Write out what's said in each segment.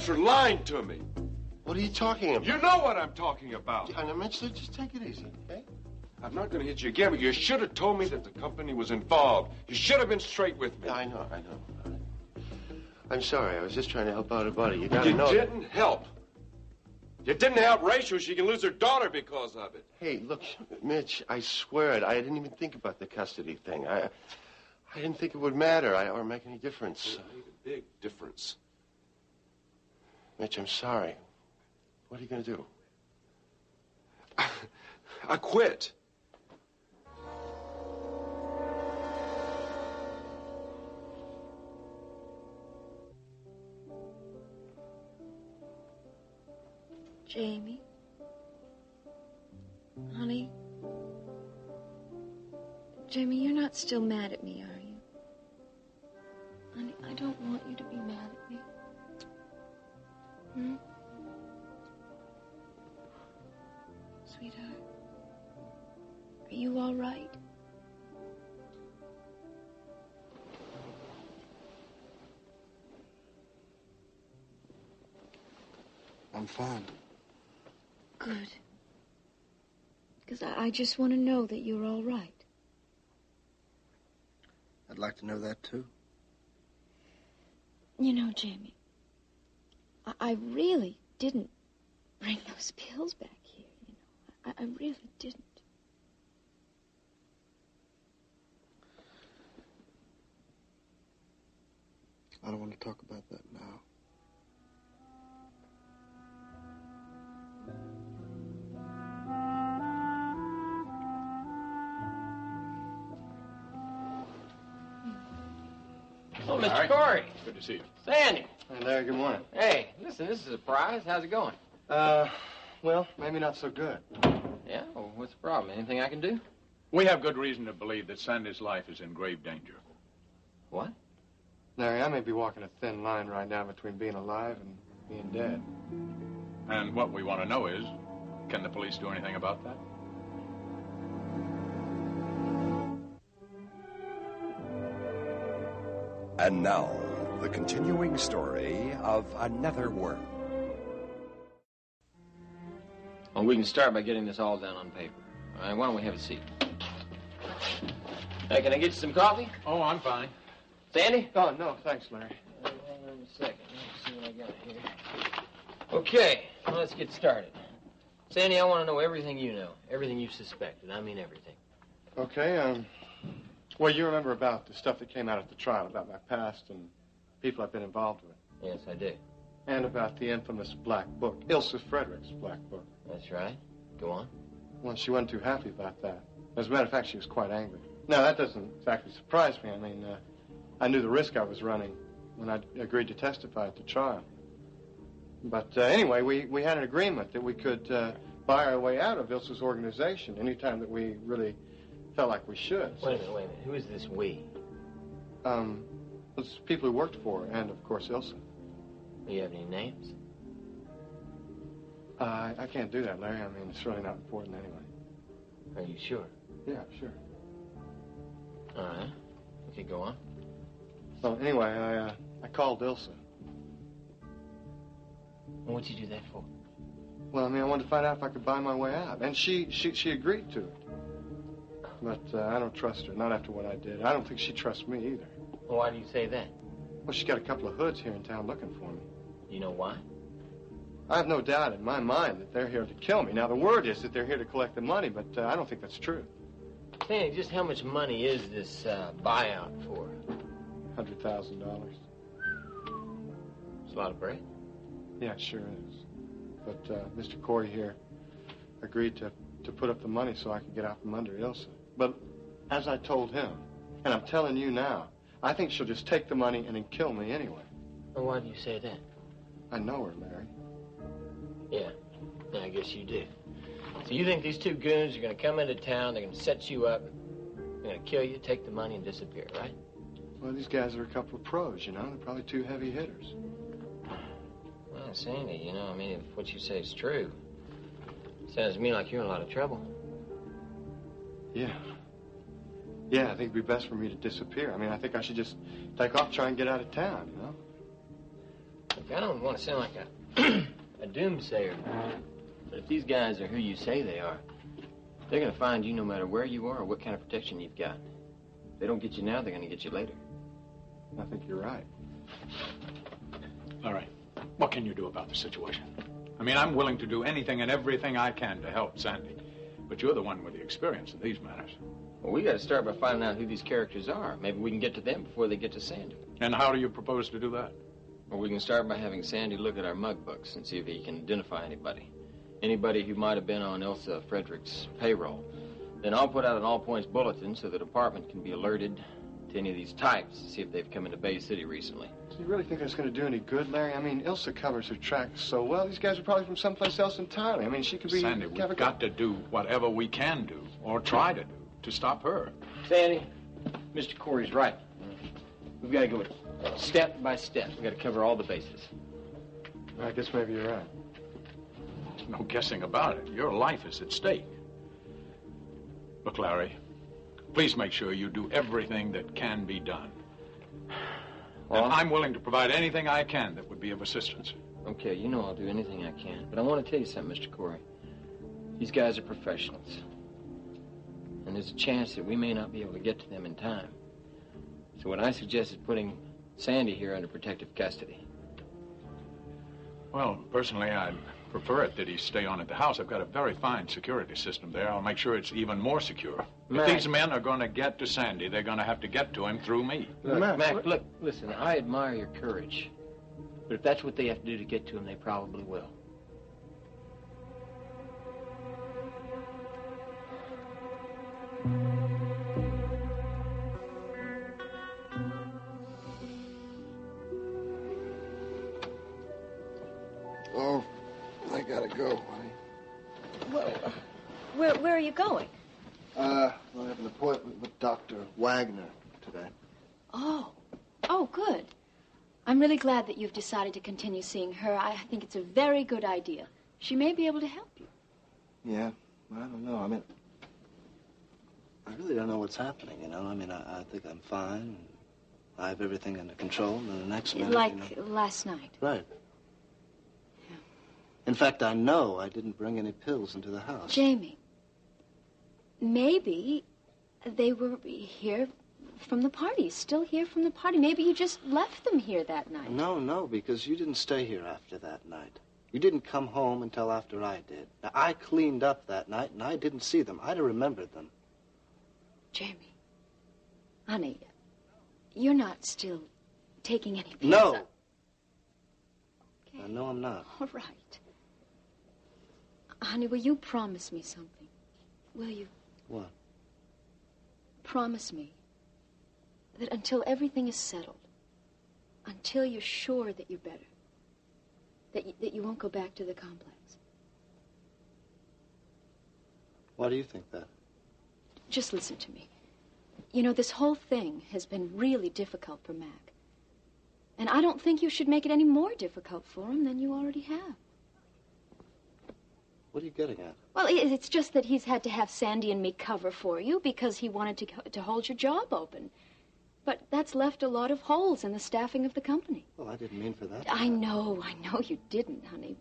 for lying to me. What are you talking about? You know what I'm talking about. Yeah, now, Mitch, just take it easy, okay? I'm not going to hit you again, but you should have told me that the company was involved. You should have been straight with me. Yeah, I know. I'm sorry. I was just trying to help out a buddy. You gotta know. You didn't help. You didn't help Rachel. She can lose her daughter because of it. Hey, look, Mitch, I swear it. I didn't even think about the custody thing. I didn't think it would matter or make any difference. It made a big difference. Mitch, I'm sorry. What are you going to do? I quit. Jamie? Honey? Jamie, you're not still mad at me, are you? Honey, I don't want you to be mad at me. Hmm? Sweetheart, are you all right? I'm fine. Good. Because I just want to know that you're all right. I'd like to know that, too. You know, Jamie, I really didn't bring those pills back here, you know. I really didn't. I don't want to talk about that now. Oh, Mr. Corey. Good to see you. Sandy. Hey, Larry, good morning. Hey, listen, this is a surprise. How's it going? Well, maybe not so good. Yeah? Well, what's the problem? Anything I can do? We have good reason to believe that Sandy's life is in grave danger. What? Larry, I may be walking a thin line right now between being alive and being dead. And what we want to know is, can the police do anything about that? And now, the continuing story of Another World. Well, we can start by getting this all down on paper. All right, why don't we have a seat? Hey, can I get you some coffee? Oh, I'm fine. Sandy? Oh, no, thanks, Larry. Hang on a second. Let me see what I got here. Okay, well, let's get started. Sandy, I want to know everything you know, everything you suspected. I mean everything. Okay, well, you remember about the stuff that came out at the trial, about my past and people I've been involved with. Yes, I do. And about the infamous black book, Ilsa Frederick's black book. That's right. Go on. Well, she wasn't too happy about that. As a matter of fact, she was quite angry. Now, that doesn't exactly surprise me. I mean, I knew the risk I was running when I agreed to testify at the trial. But anyway, we had an agreement that we could buy our way out of Ilsa's organization anytime that we really felt like we should. Wait a minute. Who is this we? It's people who worked for her, and of course Ilsa. Do you have any names? I can't do that, Larry. I mean, it's really not important anyway. Are you sure? Yeah, sure. All right. Okay, go on. So anyway, I called Ilsa. Well, what'd you do that for? Well, I mean, I wanted to find out if I could buy my way out, and she agreed to it. But I don't trust her, not after what I did. I don't think she trusts me either. Well, why do you say that? Well, she's got a couple of hoods here in town looking for me. Do you know why? I have no doubt in my mind that they're here to kill me. Now, the word is that they're here to collect the money, but I don't think that's true. Sandy, just how much money is this buyout for? $100,000. It's a lot of bread. Yeah, it sure is. But Mr. Corey here agreed to put up the money so I could get out from under Ilsa. But as I told him, and I'm telling you now, I think she'll just take the money and then kill me anyway. Well, why do you say that? I know her, Larry. Yeah, I guess you do. So you think these two goons are going to come into town, they're going to set you up, they're going to kill you, take the money, and disappear, right? Well, these guys are a couple of pros, you know. They're probably two heavy hitters. Well, Sandy, you know, I mean, if what you say is true, it sounds to me like you're in a lot of trouble. Yeah. Yeah, I think it'd be best for me to disappear. I mean, I think I should just take off, try and get out of town, you know? Look, I don't want to sound like a doomsayer, but if these guys are who you say they are, they're going to find you no matter where you are or what kind of protection you've got. If they don't get you now, they're going to get you later. I think you're right. All right. What can you do about the situation? I mean, I'm willing to do anything and everything I can to help Sandy. But you're the one with the experience in these matters. Well, we got to start by finding out who these characters are. Maybe we can get to them before they get to Sandy. And how do you propose to do that? Well, we can start by having Sandy look at our mug books and see if he can identify anybody. Anybody who might have been on Ilsa Frederick's payroll. Then I'll put out an all-points bulletin so the department can be alerted to any of these types to see if they've come into Bay City recently. Do you really think that's going to do any good, Larry? I mean, Ilsa covers her tracks so well. These guys are probably from someplace else entirely. I mean, she could be... Sandy, we've got to do whatever we can do, or try to do, to stop her. Sandy, Mr. Corey's right. We've got to go step by step. We've got to cover all the bases. I guess maybe you're right. There's no guessing about it. Your life is at stake. Look, Larry, please make sure you do everything that can be done. Well, and I'm willing to provide anything I can that would be of assistance. Okay, you know I'll do anything I can. But I want to tell you something, Mr. Corey. These guys are professionals. And there's a chance that we may not be able to get to them in time. So what I suggest is putting Sandy here under protective custody. Well, personally, I'd prefer it that he stay on at the house. I've got a very fine security system there. I'll make sure it's even more secure. Mac. If these men are going to get to Sandy, they're going to have to get to him through me. Look, Mac, look, listen, I admire your courage. But if that's what they have to do to get to him, they probably will. Oh, I gotta go, honey. Well, where are you going? I have an appointment with Dr. Wagner today. Oh, good. I'm really glad that you've decided to continue seeing her. I think it's a very good idea. She may be able to help you. Yeah, I don't know. I mean, I really don't know what's happening, you know? I mean, I think I'm fine. I have everything under control, and the next minute, Like last night. Right. Yeah. In fact, I know I didn't bring any pills into the house. Jamie, maybe they were here from the party, still here from the party. Maybe you just left them here that night. No, because you didn't stay here after that night. You didn't come home until after I did. Now, I cleaned up that night, and I didn't see them. I'd have remembered them. Jamie, honey, you're not still taking any pills? No. Okay. No, I'm not. All right. Honey, will you promise me something? Will you? What? Promise me that until everything is settled, until you're sure that you're better, that you won't go back to the complex. Why do you think that? Just listen to me. You know, this whole thing has been really difficult for Mac. And I don't think you should make it any more difficult for him than you already have. What are you getting at? Well, it's just that he's had to have Sandy and me cover for you because he wanted to hold your job open. But that's left a lot of holes in the staffing of the company. Well, I didn't mean for that. I know you didn't, honey.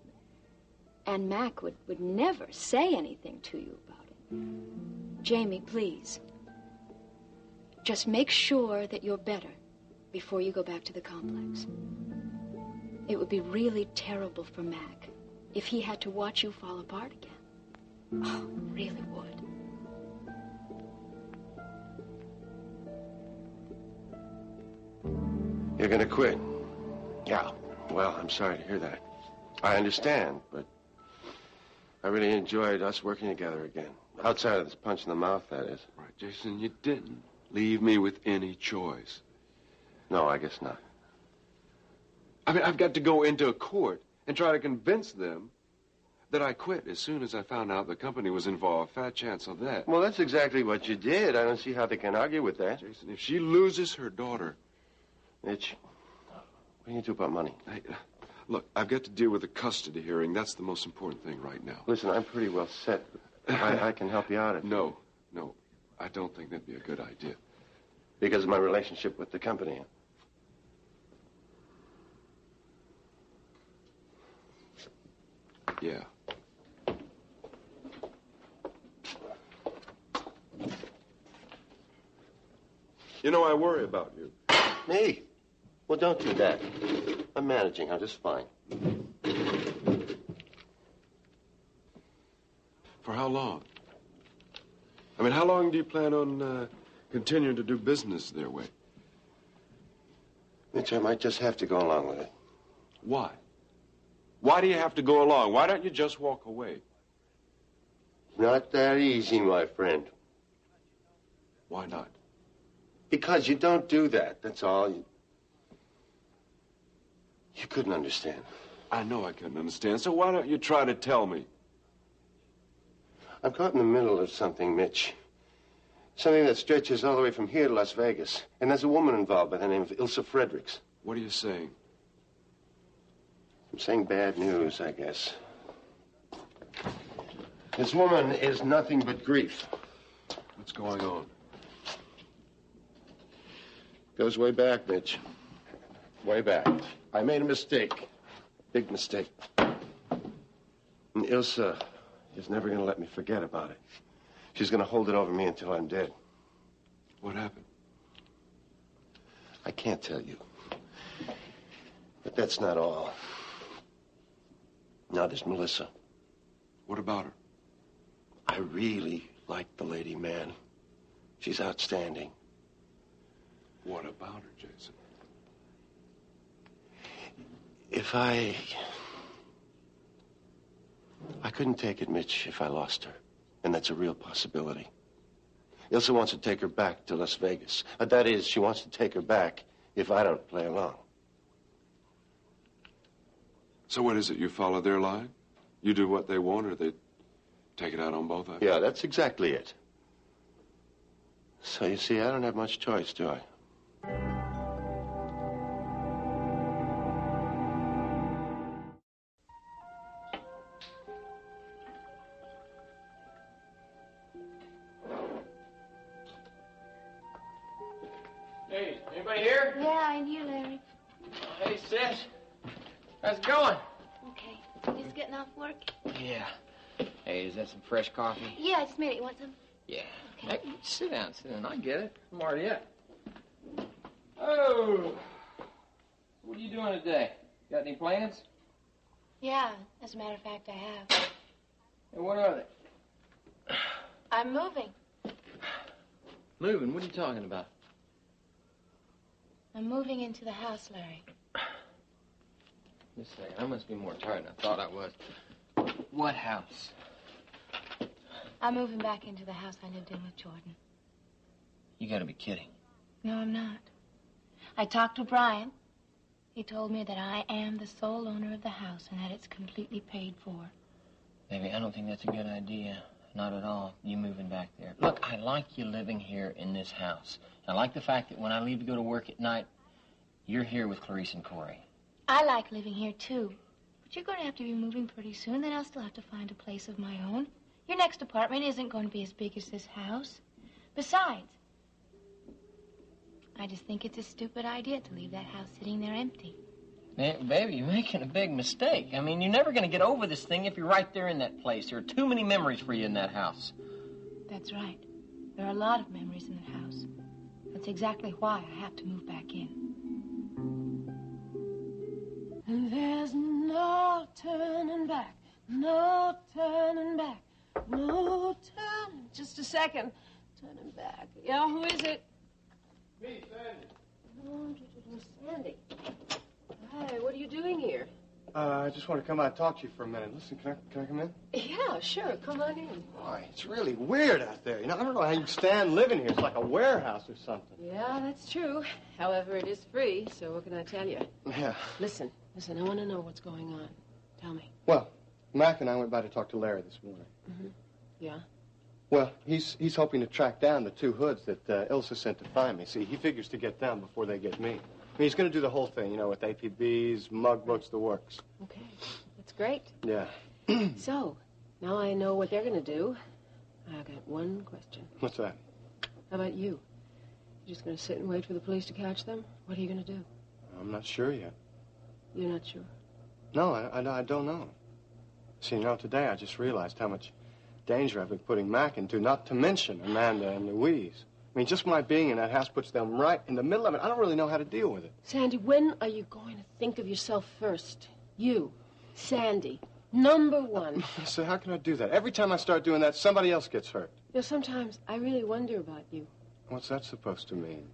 And Mac would never say anything to you about it. Jamie, please. Just make sure that you're better before you go back to the complex. It would be really terrible for Mac if he had to watch you fall apart again. Oh, it really would. You're going to quit? Yeah. Well, I'm sorry to hear that. I understand, but I really enjoyed us working together again. Outside of this punch in the mouth, that is. Right, Jason, you didn't leave me with any choice. No, I guess not. I mean, I've got to go into a court and try to convince them that I quit as soon as I found out the company was involved. Fat chance of that. Well, that's exactly what you did. I don't see how they can argue with that. Jason, if she loses her daughter... Mitch, what do you do about money? Hey, look, I've got to deal with the custody hearing. That's the most important thing right now. Listen, I'm pretty well set. I can help you out. No. I don't think that'd be a good idea. Because of my relationship with the company. Yeah. You know, I worry about you. Me? Well, don't do that. I'm managing. I'm just fine. For how long? I mean, how long do you plan on continuing to do business their way? Mitch, I might just have to go along with it. Why? Why do you have to go along? Why don't you just walk away? Not that easy, my friend. Why not? Because you don't do that, that's all. You couldn't understand. I know I couldn't understand, so why don't you try to tell me? I'm caught in the middle of something, Mitch. Something that stretches all the way from here to Las Vegas. And there's a woman involved by the name of Ilsa Fredericks. What are you saying? I'm saying bad news, I guess. This woman is nothing but grief. What's going on? Goes way back, Mitch. Way back. I made a mistake. Big mistake. And Ilsa is never going to let me forget about it. She's going to hold it over me until I'm dead. What happened? I can't tell you. But that's not all. Now there's Melissa. What about her? I really like the lady, man. She's outstanding. What about her, Jason? If I couldn't take it, Mitch, if I lost her. And that's a real possibility. Ilsa wants to take her back to Las Vegas. That is, she wants to take her back if I don't play along. So what is it? You follow their line? You do what they want, or they take it out on both of you? Yeah, that's exactly it. So you see, I don't have much choice, do I? Hey, anybody here? Yeah, I'm here, Larry. Hey, sis. How's it going? Okay. Just getting off work? Yeah. Hey, is that some fresh coffee? Yeah, I just made it. You want some? Yeah. Okay. Hey, sit down. I get it. I'm already up. Oh. What are you doing today? Got any plans? Yeah, as a matter of fact, I have. And what are they? I'm moving. Moving? What are you talking about? I'm moving into the house, Larry. Just a second. I must be more tired than I thought I was. What house? I'm moving back into the house I lived in with Jordan. You gotta be kidding. No, I'm not. I talked to Brian. He told me that I am the sole owner of the house and that it's completely paid for. Baby, I don't think that's a good idea. Not at all. You moving back there. Look, I like you living here in this house. I like the fact that when I leave to go to work at night, you're here with Clarice and Corey. I like living here, too. But you're going to have to be moving pretty soon. Then I'll still have to find a place of my own. Your next apartment isn't going to be as big as this house. Besides, I just think it's a stupid idea to leave that house sitting there empty. Man, baby, you're making a big mistake. I mean, you're never going to get over this thing if you're right there in that place. There are too many memories for you in that house. That's right. There are a lot of memories in the house. That's exactly why I have to move back in. There's no turning back, no turning back, no turning. Just a second. Turning back. Yeah, who is it? Me, Sandy. Oh, Sandy. Hi, what are you doing here? I just want to come out and talk to you for a minute. Listen, can I come in? Yeah, sure. Come on in. Boy, it's really weird out there. You know, I don't know how you stand living here. It's like a warehouse or something. Yeah, that's true. However, it is free, so what can I tell you? Yeah. Listen, I want to know what's going on. Tell me. Well, Mac and I went by to talk to Larry this morning. Mm-hmm. Yeah? Well, he's hoping to track down the two hoods that Ilsa sent to find me. See, he figures to get them before they get me. I mean, he's going to do the whole thing, you know, with APBs, mug books, the works. Okay, that's great. Yeah. So, now I know what they're going to do. I've got one question. What's that? How about you? You just going to sit and wait for the police to catch them? What are you going to do? I'm not sure yet. You're not sure? No, I don't know. See, today I just realized how much danger I've been putting Mac into, not to mention Amanda and Louise. I mean, just my being in that house puts them right in the middle of it. I don't really know how to deal with it. Sandy, when are you going to think of yourself first? You, Sandy, number one. So how can I do that? Every time I start doing that, somebody else gets hurt. Sometimes I really wonder about you. What's that supposed to mean?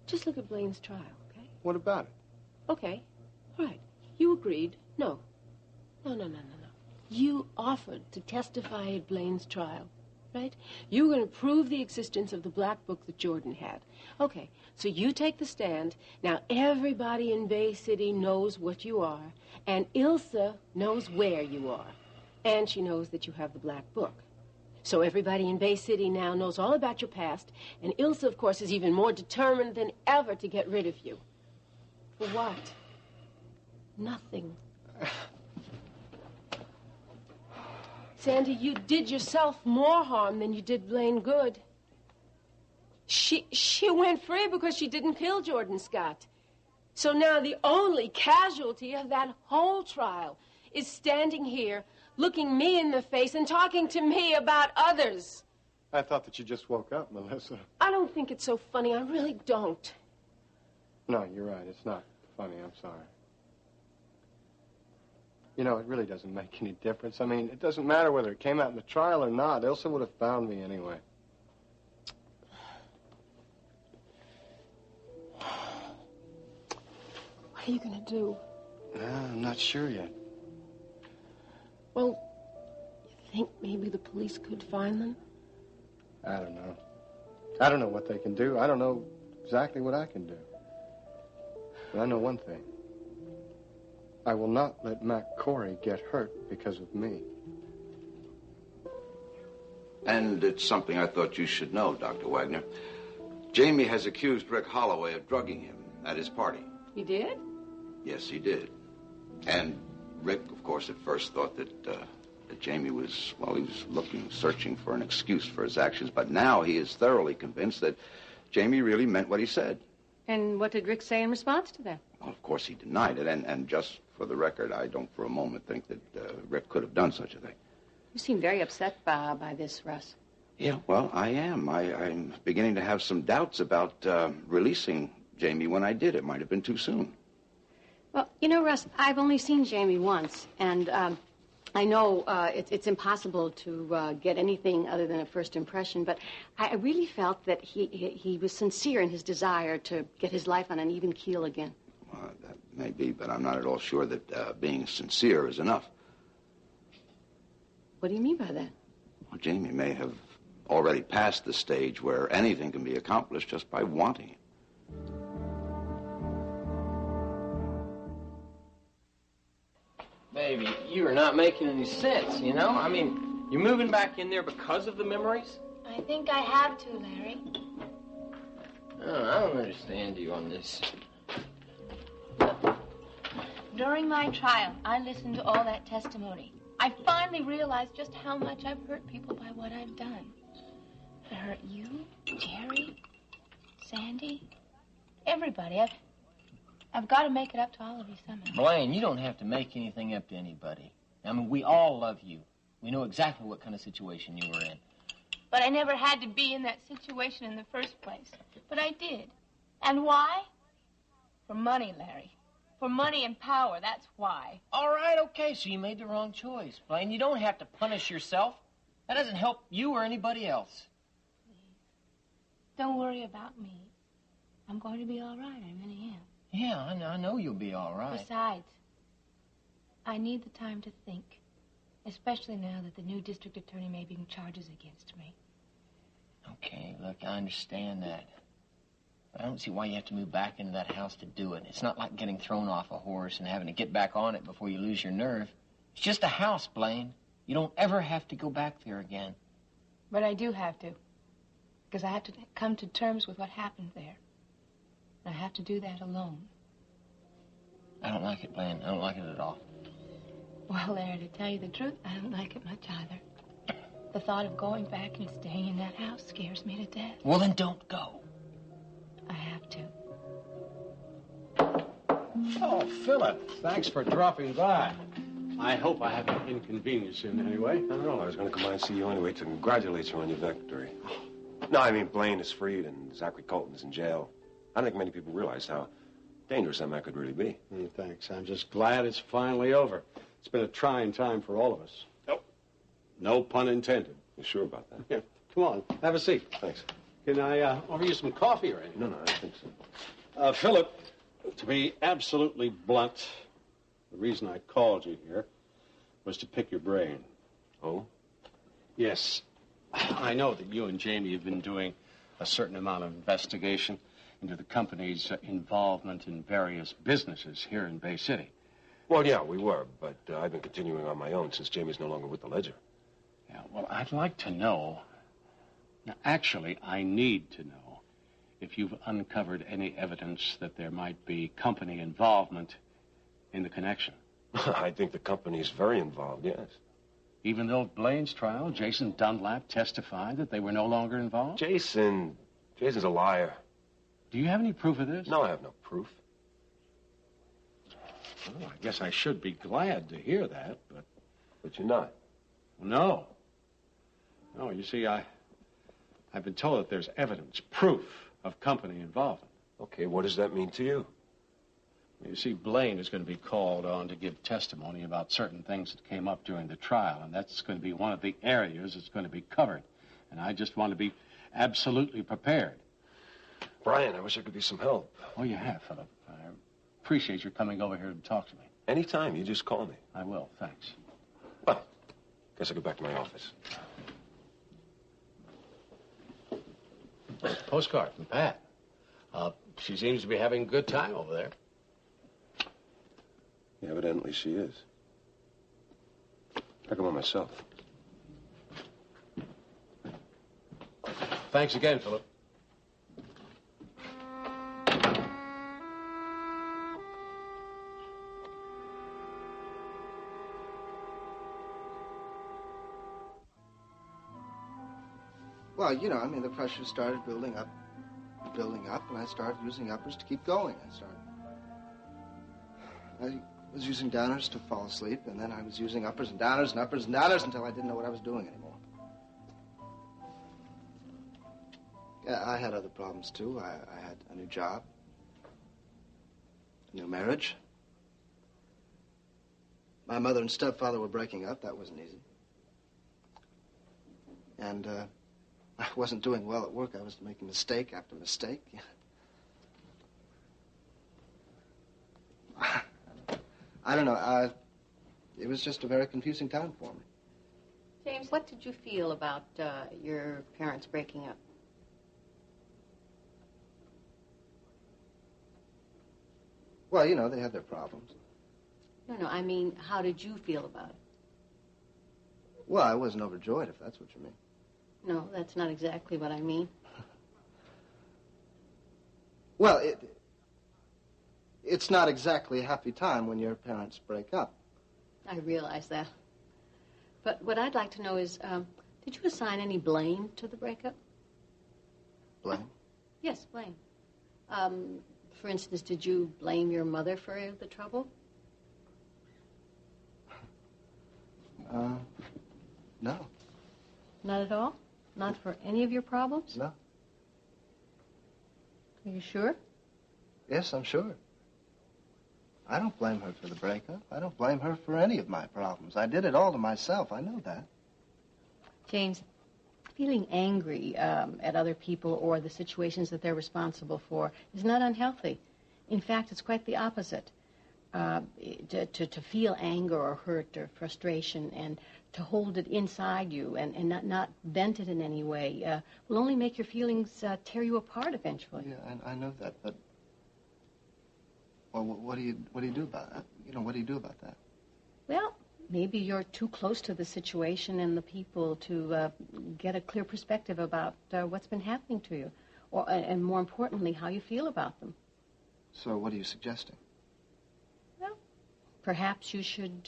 Just look at Blaine's trial, okay? What about it? Okay. All right. You agreed. No. No. You offered to testify at Blaine's trial, right? You were going to prove the existence of the black book that Jordan had. Okay, so you take the stand. Now, everybody in Bay City knows what you are, and Ilsa knows where you are, and she knows that you have the black book. So everybody in Bay City now knows all about your past, and Ilsa, of course, is even more determined than ever to get rid of you. For what? Nothing. Sandy, you did yourself more harm than you did Blaine good. She went free because she didn't kill Jordan Scott. So now the only casualty of that whole trial is standing here, looking me in the face and talking to me about others. I thought that you just woke up, Melissa. I don't think it's so funny. I really don't. No, you're right. It's not funny. I'm sorry. You know, it really doesn't make any difference. I mean, it doesn't matter whether it came out in the trial or not. Ilsa would have found me anyway. What are you going to do? I'm not sure yet. Well, you think maybe the police could find them? I don't know. I don't know what they can do. I don't know exactly what I can do. But I know one thing. I will not let Mac Corey get hurt because of me. And it's something I thought you should know, Dr. Wagner. Jamie has accused Rick Holloway of drugging him at his party. He did? Yes, he did. And Rick, of course, at first thought that Jamie was, well, he was searching for an excuse for his actions. But now he is thoroughly convinced that Jamie really meant what he said. And what did Rick say in response to that? Well, of course, he denied it. And just for the record, I don't for a moment think that Rick could have done such a thing. You seem very upset by this, Russ. Yeah, well, I am. I'm beginning to have some doubts about releasing Jamie when I did. It might have been too soon. Well, you know, Russ, I've only seen Jamie once, and I know it's impossible to get anything other than a first impression, but I really felt that he was sincere in his desire to get his life on an even keel again. That may be, but I'm not at all sure that being sincere is enough. What do you mean by that? Well, Jamie may have already passed the stage where anything can be accomplished just by wanting it. Baby, you are not making any sense, you know? I mean, you're moving back in there because of the memories? I think I have to, Larry. Oh, I don't understand you on this. During my trial, I listened to all that testimony. I finally realized just how much I've hurt people by what I've done. I hurt you, Jerry, Sandy, everybody. I've got to make it up to all of you somehow. Blaine, you don't have to make anything up to anybody. I mean, we all love you. We know exactly what kind of situation you were in. But I never had to be in that situation in the first place. But I did. And why? For money, Larry. For money and power, that's why. All right, okay, so you made the wrong choice, Blaine. You don't have to punish yourself. That doesn't help you or anybody else. Please. Don't worry about me. I'm going to be all right, I really am. Yeah, I know you'll be all right. Besides, I need the time to think, especially now that the new district attorney may bring charges against me. Okay, look, I understand that. But I don't see why you have to move back into that house to do it. It's not like getting thrown off a horse and having to get back on it before you lose your nerve. It's just a house, Blaine. You don't ever have to go back there again. But I do have to, because I have to come to terms with what happened there. I have to do that alone. I don't like it, Blaine. I don't like it at all. Well, Larry, to tell you the truth, I don't like it much either. The thought of going back and staying in that house scares me to death. Well, then don't go. I have to. Oh, Philip, thanks for dropping by. I hope I haven't inconvenienced you in any way. No, no, I was going to come by and see you anyway to congratulate you on your victory. No, I mean, Blaine is freed and Zachary Colton's in jail. I don't think many people realize how dangerous that man could really be. Thanks. I'm just glad it's finally over. It's been a trying time for all of us. Nope. No pun intended. You sure about that? Yeah. Come on, have a seat. Thanks. Can I offer you some coffee or anything? No, I don't think so. Philip, to be absolutely blunt, the reason I called you here was to pick your brain. Oh? Yes. I know that you and Jamie have been doing a certain amount of investigation into the company's involvement in various businesses here in Bay City. Well, yeah, we were, but I've been continuing on my own since Jamie's no longer with the Ledger. Yeah, well, I'd like to know... Now, actually, I need to know if you've uncovered any evidence that there might be company involvement in the connection. I think the company's very involved, yes. Even though at Blaine's trial, Jason Dunlap testified that they were no longer involved? Jason's a liar. Do you have any proof of this? No, I have no proof. Well, I guess I should be glad to hear that, but... But you're not? No. No, you see, I've been told that there's evidence, proof of company involvement. Okay, what does that mean to you? You see, Blaine is going to be called on to give testimony about certain things that came up during the trial, and that's going to be one of the areas that's going to be covered. And I just want to be absolutely prepared. Brian, I wish I could be some help. Oh, you have, Philip. I appreciate your coming over here to talk to me. Anytime, you just call me. I will, thanks. Well, guess I'll go back to my office. Postcard from Pat. She seems to be having a good time over there. Yeah, evidently she is. I'll come on myself. Thanks again, Philip. Well, you know, I mean, the pressure started building up, and I started using uppers to keep going. I was using downers to fall asleep, and then I was using uppers and downers and uppers and downers until I didn't know what I was doing anymore. Yeah, I had other problems, too. I had a new job, a new marriage. My mother and stepfather were breaking up. That wasn't easy. And, I wasn't doing well at work. I was making mistake after mistake. I don't know. It was just a very confusing time for me. James, what did you feel about your parents breaking up? Well, you know, they had their problems. No, I mean, how did you feel about it? Well, I wasn't overjoyed, if that's what you mean. No, that's not exactly what I mean. Well, it's not exactly a happy time when your parents break up. I realize that. But what I'd like to know is, did you assign any blame to the breakup? Blame? Yes, blame. For instance, did you blame your mother for the trouble? No. Not at all? Not for any of your problems? No. Are you sure? Yes, I'm sure. I don't blame her for the breakup. I don't blame her for any of my problems. I did it all to myself. I know that. James, feeling angry at other people or the situations that they're responsible for is not unhealthy. In fact, it's quite the opposite. To feel anger or hurt or frustration and to hold it inside you and not vent it in any way will only make your feelings tear you apart eventually. Yeah, I know that, but well, what do you do about that? You know, what do you do about that? Well, maybe you're too close to the situation and the people to get a clear perspective about what's been happening to you, and more importantly, how you feel about them. So, what are you suggesting? Perhaps you should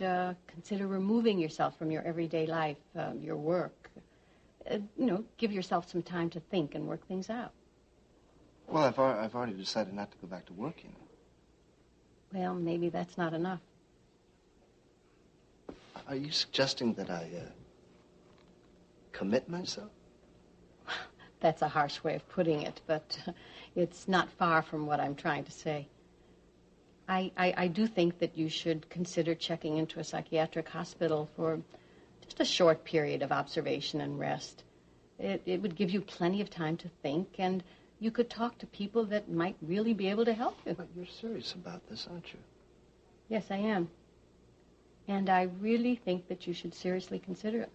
consider removing yourself from your everyday life, your work. Give yourself some time to think and work things out. Well, I've already decided not to go back to work, you know. Well, maybe that's not enough. Are you suggesting that I commit myself? That's a harsh way of putting it, but it's not far from what I'm trying to say. I do think that you should consider checking into a psychiatric hospital for just a short period of observation and rest. It would give you plenty of time to think, and you could talk to people that might really be able to help you. But you're serious about this, aren't you? Yes, I am. And I really think that you should seriously consider it.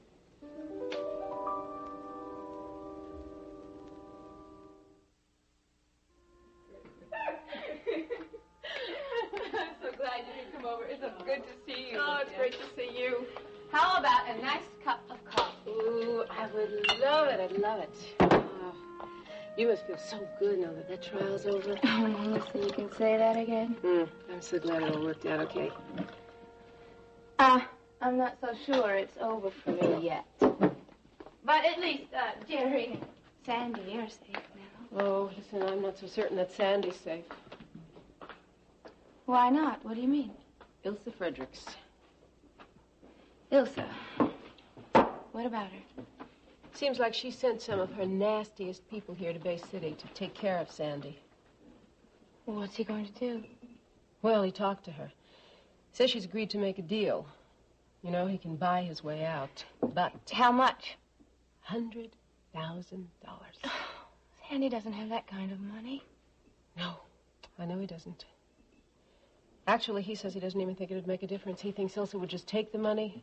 I'm so glad you could come over. It's so good to see you. Oh, it's great to see you. How about a nice cup of coffee? Ooh, I would love it. I'd love it. Oh, you must feel so good now that that trial's over. Oh, Melissa, you can say that again? I'm so glad it all worked out okay. I'm not so sure it's over for me yet. But at least, Jerry and Sandy are safe now. Oh, listen, I'm not so certain that Sandy's safe. Why not? What do you mean? Ilsa Fredericks. Ilsa. What about her? Seems like she sent some of her nastiest people here to Bay City to take care of Sandy. Well, what's he going to do? Well, he talked to her. Says she's agreed to make a deal. You know, he can buy his way out. But... How much? $100,000. Sandy doesn't have that kind of money. No, I know he doesn't. Actually, he says he doesn't even think it would make a difference. He thinks Ilsa would just take the money,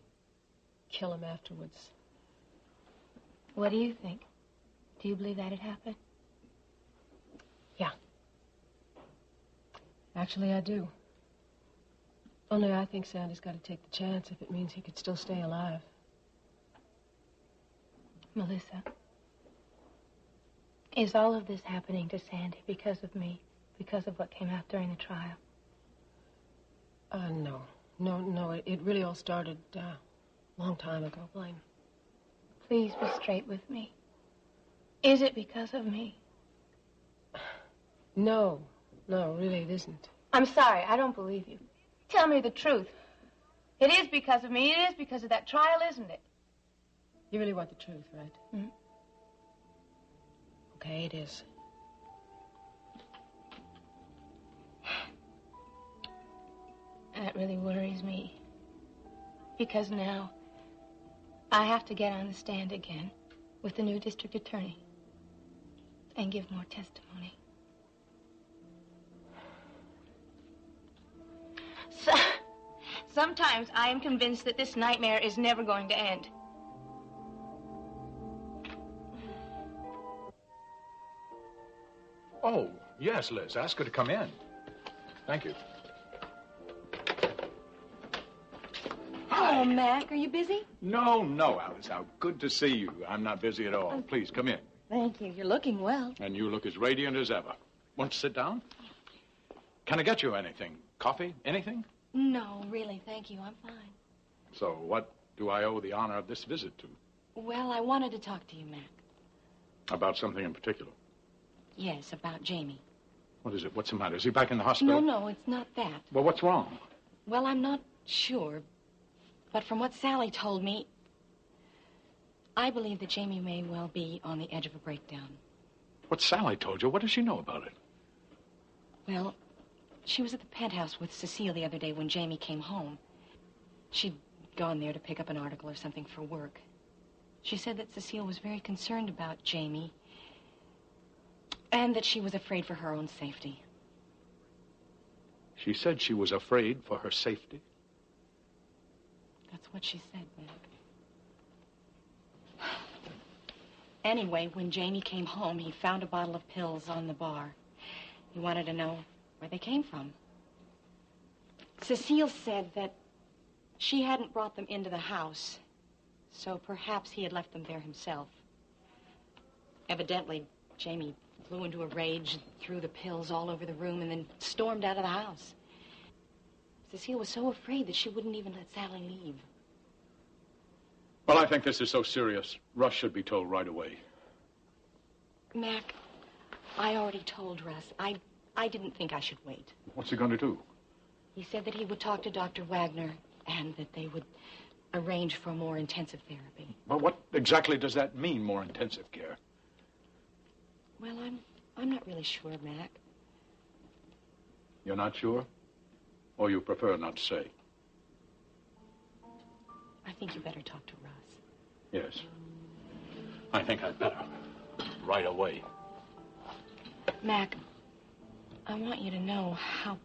kill him afterwards. What do you think? Do you believe that'd happen? Yeah. Actually, I do. Only I think Sandy's got to take the chance if it means he could still stay alive. Melissa, is all of this happening to Sandy because of me? Because of what came out during the trial? No. No. It really all started a long time ago, Blaine. Please be straight with me. Is it because of me? No, really it isn't. I'm sorry, I don't believe you. Tell me the truth. It is because of me. It is because of that trial, isn't it? You really want the truth, right? Mm-hmm. Okay, it is. That really worries me. Because now I have to get on the stand again with the new district attorney and give more testimony. Sometimes I am convinced that this nightmare is never going to end. Oh, yes, Liz. Ask her to come in. Thank you. Oh, Mac, are you busy? No, Alice. How good to see you. I'm not busy at all. Please, come in. Thank you. You're looking well. And you look as radiant as ever. Want to sit down? Can I get you anything? Coffee? Anything? No, really, thank you. I'm fine. So what do I owe the honor of this visit to? Well, I wanted to talk to you, Mac. About something in particular? Yes, about Jamie. What is it? What's the matter? Is he back in the hospital? No, it's not that. Well, what's wrong? Well, I'm not sure. But from what Sally told me, I believe that Jamie may well be on the edge of a breakdown. What Sally told you? What does she know about it? Well, she was at the penthouse with Cecile the other day when Jamie came home. She'd gone there to pick up an article or something for work. She said that Cecile was very concerned about Jamie and that she was afraid for her own safety. She said she was afraid for her safety? That's what she said, Mac. Anyway, when Jamie came home, he found a bottle of pills on the bar. He wanted to know where they came from. Cecile said that she hadn't brought them into the house, so perhaps he had left them there himself. Evidently, Jamie flew into a rage, threw the pills all over the room, and then stormed out of the house. Cecile was so afraid that she wouldn't even let Sally leave. Well, I think this is so serious. Russ should be told right away. Mac, I already told Russ. I didn't think I should wait. What's he going to do? He said that he would talk to Dr. Wagner and that they would arrange for more intensive therapy. Well, what exactly does that mean, more intensive care? Well, I'm not really sure, Mac. You're not sure? Or you prefer not to say? I think you better talk to Russ. Yes. I think I'd better. Right away. Mac, I want you to know how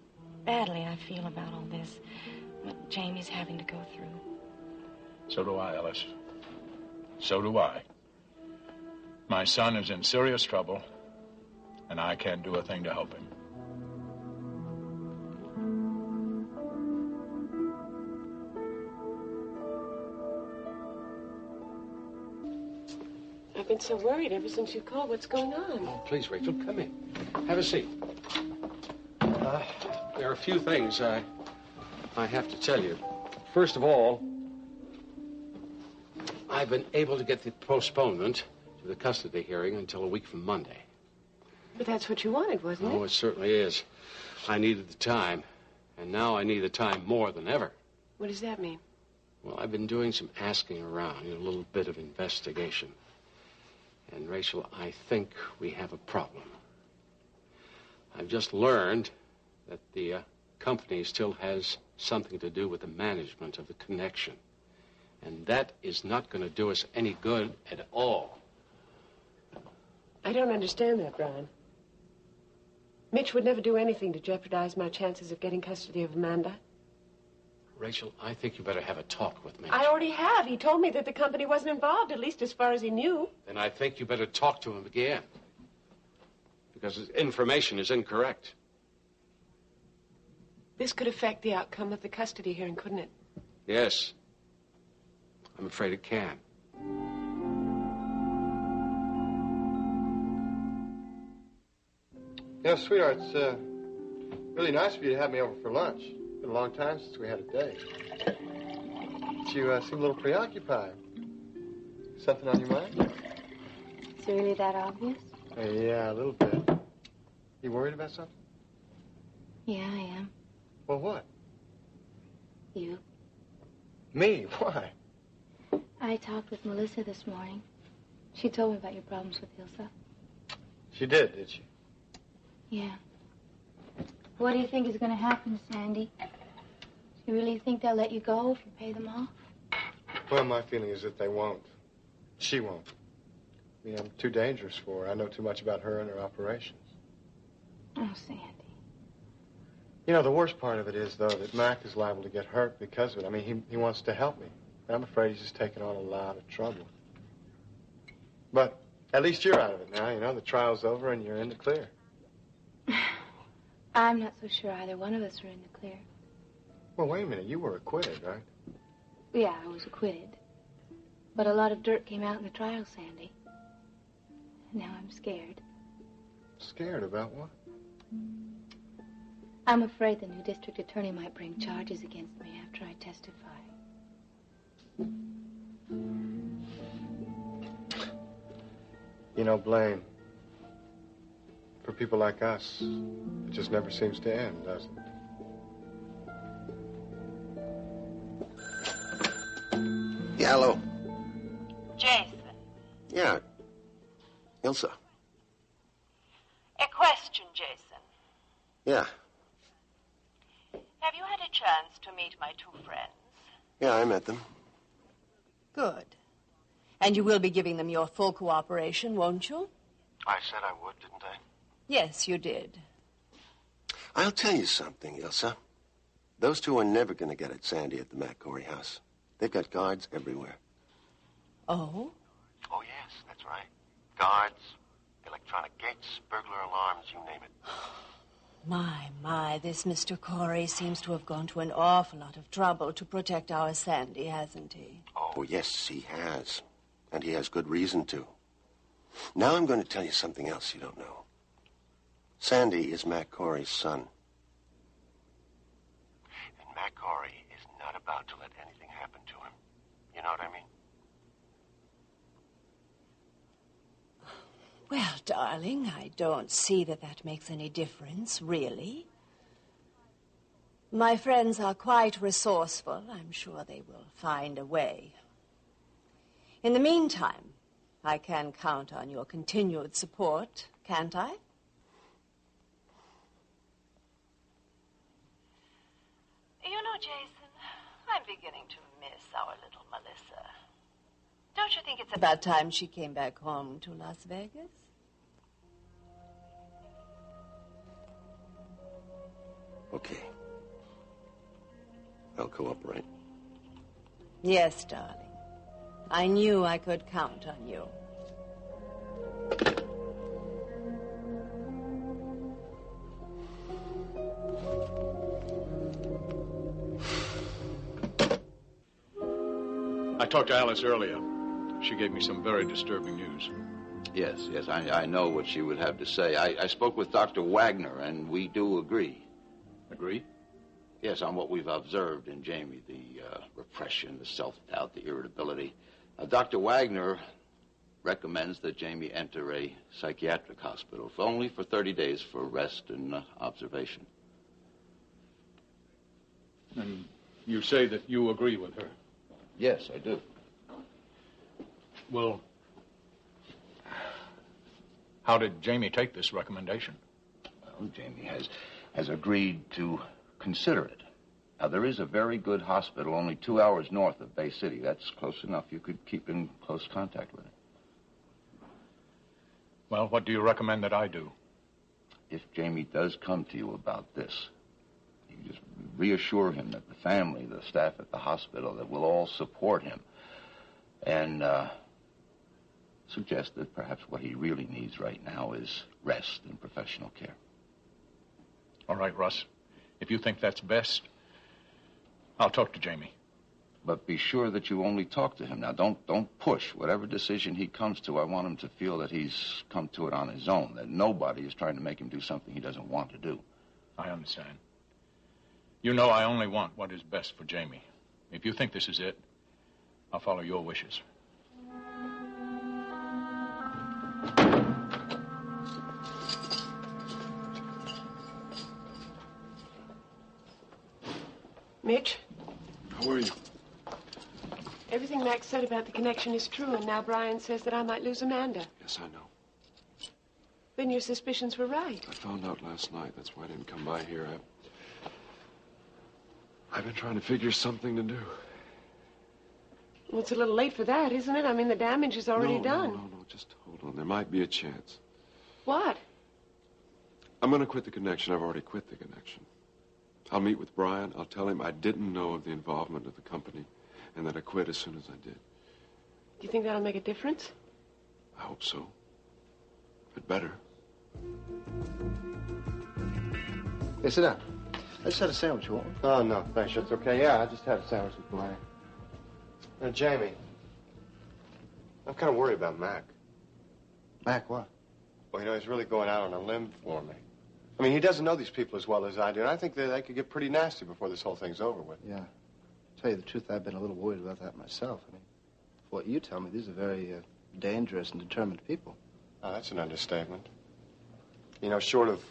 badly I feel about all this, what Jamie's having to go through. So do I, Alice. So do I. My son is in serious trouble, and I can't do a thing to help him. I've been so worried ever since you called. What's going on? Oh, please, Rachel, come in. Have a seat. There are a few things I have to tell you. First of all, I've been able to get the postponement to the custody hearing until a week from Monday. But that's what you wanted, wasn't it? Oh, it certainly is. I needed the time, and now I need the time more than ever. What does that mean? Well, I've been doing some asking around, a little bit of investigation. And, Rachel, I think we have a problem. I've just learned that the company still has something to do with the management of the connection. And that is not going to do us any good at all. I don't understand that, Brian. Mitch would never do anything to jeopardize my chances of getting custody of Amanda. Rachel, I think you better have a talk with Mitch. I already have. He told me that the company wasn't involved, at least as far as he knew. Then I think you better talk to him again. Because his information is incorrect. This could affect the outcome of the custody hearing, couldn't it? Yes. I'm afraid it can. Sweetheart, it's really nice of you to have me over for lunch. It's been a long time since we had a date. But you seem a little preoccupied. Something on your mind? Is it really that obvious? Yeah, a little bit. You worried about something? Yeah, I am. Well, what? You. Me? Why? I talked with Melissa this morning. She told me about your problems with Ilsa. She did she? Yeah. What do you think is going to happen, Sandy? Do you really think they'll let you go if you pay them off? Well, my feeling is that they won't. She won't. I mean, I'm too dangerous for her. I know too much about her and her operations. Oh, Sandy. The worst part of it is, though, that Mac is liable to get hurt because of it. I mean, he wants to help me. But I'm afraid he's just taking on a lot of trouble. But at least you're out of it now, The trial's over and you're in the clear. I'm not so sure either one of us are in the clear. Well, wait a minute. You were acquitted, right? Yeah, I was acquitted. But a lot of dirt came out in the trial, Sandy. And now I'm scared. Scared about what? I'm afraid the new district attorney might bring charges against me after I testify. Blaine, for people like us, it just never seems to end, does it? Yeah, hello. Jason. Yeah. Ilsa. A question, Jason. Yeah. Have you had a chance to meet my two friends? Yeah, I met them. Good. And you will be giving them your full cooperation, won't you? I said I would, didn't I? Yes, you did. I'll tell you something, Ilsa. Those two are never going to get at Sandy at the McCory house. They've got guards everywhere. Oh? Oh, yes, that's right. Guards, electronic gates, burglar alarms, you name it. My, this Mr. Corey seems to have gone to an awful lot of trouble to protect our Sandy, hasn't he? Oh, yes, he has. And he has good reason to. Now I'm going to tell you something else you don't know. Sandy is Mac Corey's son. And Mac Corey is not about to let anything happen to him. You know what I mean? Well, darling, I don't see that makes any difference, really. My friends are quite resourceful. I'm sure they will find a way. In the meantime, I can count on your continued support, can't I? You know, Jason, I'm beginning to miss our little Melissa. Don't you think it's about time she came back home to Las Vegas? Okay. I'll cooperate. Yes, darling. I knew I could count on you. I talked to Alice earlier. She gave me some very disturbing news. Yes, I know what she would have to say. I spoke with Dr. Wagner, and we do agree. Agree? Yes, on what we've observed in Jamie, the repression, the self-doubt, the irritability. Dr. Wagner recommends that Jamie enter a psychiatric hospital, only for 30 days for rest and observation. And you say that you agree with her? Yes, I do. Well, how did Jamie take this recommendation? Well, Jamie has agreed to consider it. Now, there is a very good hospital only 2 hours north of Bay City. That's close enough. You could keep in close contact with it. Well, what do you recommend that I do? If Jamie does come to you about this, you just reassure him that the family, the staff at the hospital, that we'll all support him. And suggest that perhaps what he really needs right now is rest and professional care. All right, Russ. If you think that's best, I'll talk to Jamie. But be sure that you only talk to him. Now, don't push. Whatever decision he comes to, I want him to feel that he's come to it on his own, that nobody is trying to make him do something he doesn't want to do. I understand. You know I only want what is best for Jamie. If you think this is it, I'll follow your wishes. Mitch? How are you? Everything Max said about the connection is true, and now Brian says that I might lose Amanda. Yes, I know. Then your suspicions were right. I found out last night. That's why I didn't come by here. I've been trying to figure something to do. Well, it's a little late for that, isn't it? I mean, the damage is already done. No. Just hold on. There might be a chance. What? I'm going to quit the connection. I've already quit the connection. I'll meet with Brian. I'll tell him I didn't know of the involvement of the company and that I quit as soon as I did. Do you think that'll make a difference? I hope so. It better. Hey, sit down. I just had a sandwich. You want one? Oh, no, thanks. That's okay. Yeah, I just had a sandwich with Blaine. Now, Jamie, I'm kind of worried about Mac. Mac, what? Well, you know, he's really going out on a limb for me. I mean, he doesn't know these people as well as I do, and I think that they could get pretty nasty before this whole thing's over with. Yeah. To tell you the truth, I've been a little worried about that myself. I mean, for what you tell me, these are very dangerous and determined people. Oh, that's an understatement. You know, short of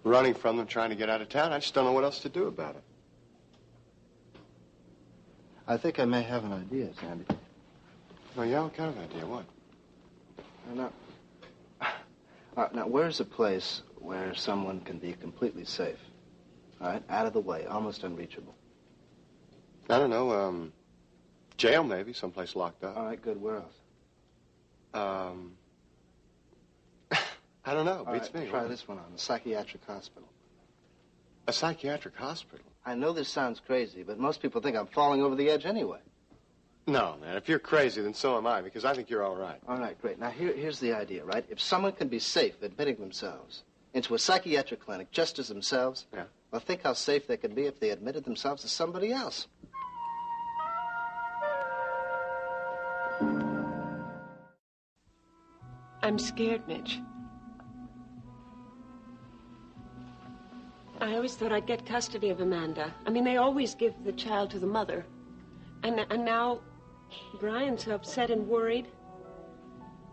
running from them, trying to get out of town, I just don't know what else to do about it. I think I may have an idea, Sandy. Oh, yeah? What kind of idea? What? Now, where's a place where someone can be completely safe? All right? Out of the way, almost unreachable. I don't know, jail maybe, someplace locked up. All right, good. Where else? I don't know. All Beats right, me. try this one on, a psychiatric hospital. A psychiatric hospital? I know this sounds crazy, but most people think I'm falling over the edge anyway. No, man. If you're crazy, then so am I, because I think you're all right. All right, great. Now, here's the idea, right? If someone can be safe admitting themselves into a psychiatric clinic just as themselves, yeah. Well, think how safe they could be if they admitted themselves as somebody else. I'm scared, Mitch. I always thought I'd get custody of Amanda. I mean, they always give the child to the mother. And now Brian's so upset and worried.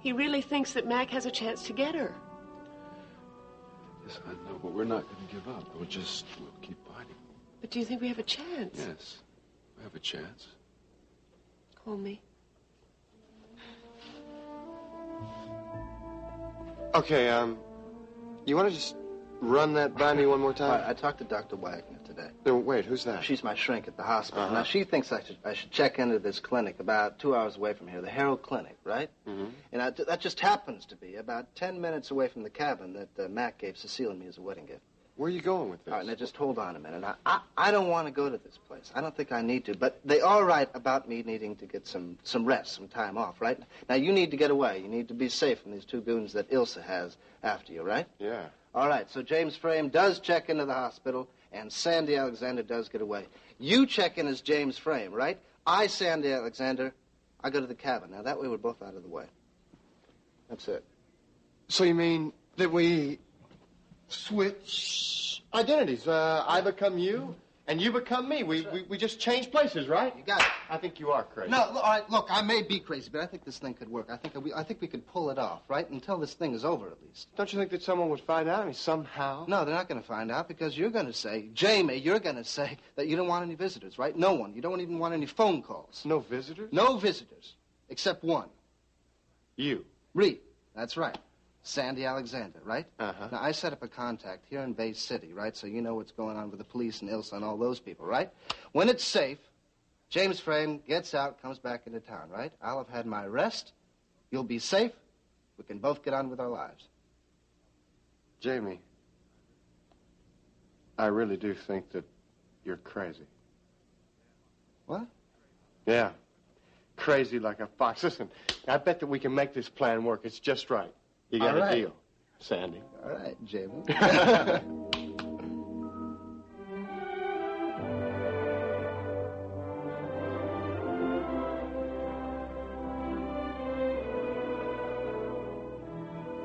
He really thinks that Mac has a chance to get her. Yes, I know, but we're not going to give up. We'll keep fighting. But do you think we have a chance? Yes, we have a chance. Call me. Okay, you want to just run that by me one more time? I talked to Dr. Wagner today. No, wait, who's that? She's my shrink at the hospital. Uh-huh. Now, she thinks I should check into this clinic about 2 hours away from here, the Herald Clinic, right? Mm-hmm. And that just happens to be about 10 minutes away from the cabin that Mac gave Cecile and me as a wedding gift. Where are you going with this? All right, now just hold on a minute. I don't want to go to this place. I don't think I need to, but they are right about me needing to get some rest, some time off, right? Now, you need to get away. You need to be safe from these two goons that Ilsa has after you, right? Yeah. All right, so James Frame does check into the hospital, and Sandy Alexander does get away. You check in as James Frame, right? I, Sandy Alexander, I go to the cabin. Now, that way we're both out of the way. That's it. So you mean that we switch identities? I become you, and you become me. We just change places, right? You got it. I think you are crazy. No, all right, look, I may be crazy, but I think this thing could work. I think we could pull it off, right? Until this thing is over, at least. Don't you think that someone would find out? I mean, somehow? No, they're not going to find out because you're going to say, Jamie, you're going to say that you don't want any visitors, right? No one. You don't even want any phone calls. No visitors? No visitors, except one. You. Reed. That's right. Sandy Alexander, right? Uh-huh. Now, I set up a contact here in Bay City, right? So you know what's going on with the police and Ilsa and all those people, right? When it's safe, James Frame gets out, comes back into town, right? I'll have had my rest. You'll be safe. We can both get on with our lives. Jamie, I really do think that you're crazy. What? Yeah. Crazy like a fox. Listen, I bet that we can make this plan work. It's just right. You got a deal, Sandy. All right, Jamie.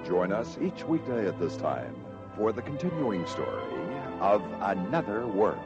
Join us each weekday at this time for the continuing story of Another World.